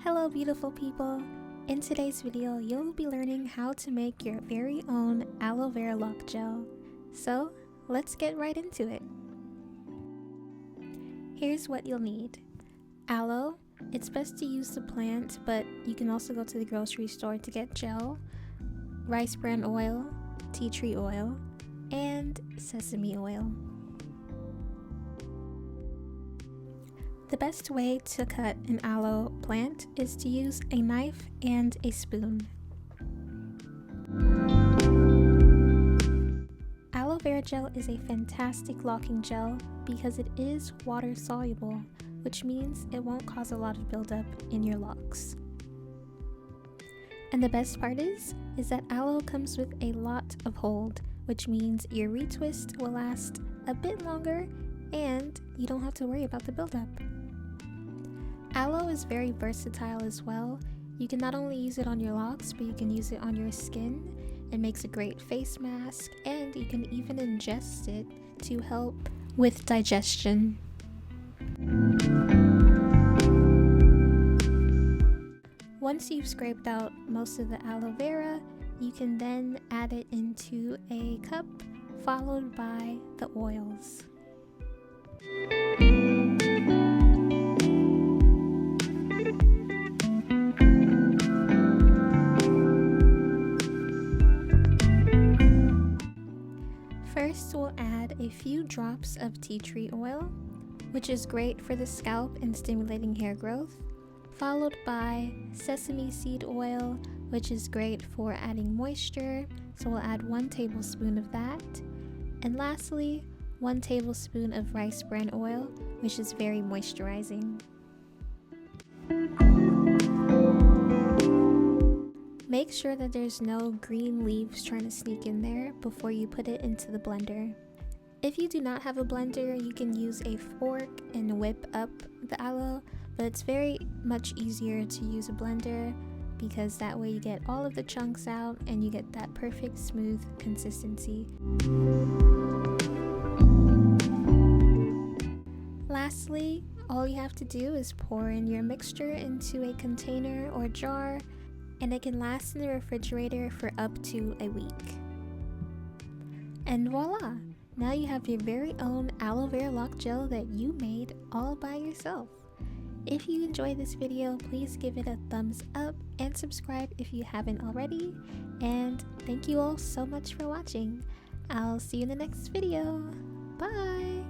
Hello beautiful people! In today's video, you'll be learning how to make your very own aloe vera lock gel. So, let's get right into it. Here's what you'll need. Aloe. It's best to use the plant, but you can also go to the grocery store to get gel. Rice bran oil, tea tree oil, and sesame oil. The best way to cut an aloe plant is to use a knife and a spoon. Aloe vera gel is a fantastic locking gel because it is water soluble, which means it won't cause a lot of buildup in your locks. And the best part is that aloe comes with a lot of hold, which means your retwist will last a bit longer and you don't have to worry about the buildup. Aloe is very versatile as well. You can not only use it on your locks, but you can use it on your skin. It makes a great face mask, and you can even ingest it to help with digestion. Once you've scraped out most of the aloe vera, you can then add it into a cup, followed by the oils. First, we'll add a few drops of tea tree oil, which is great for the scalp and stimulating hair growth, followed by sesame seed oil, which is great for adding moisture, so we'll add 1 tablespoon of that, and lastly, 1 tablespoon of rice bran oil, which is very moisturizing. Make sure that there's no green leaves trying to sneak in there before you put it into the blender. If you do not have a blender, you can use a fork and whip up the aloe, but it's very much easier to use a blender because that way you get all of the chunks out and you get that perfect smooth consistency. Lastly, all you have to do is pour in your mixture into a container or jar, and it can last in the refrigerator for up to a week. And voila! Now you have your very own aloe vera lock gel that you made all by yourself. If you enjoyed this video, please give it a thumbs up and subscribe if you haven't already. And thank you all so much for watching. I'll see you in the next video. Bye!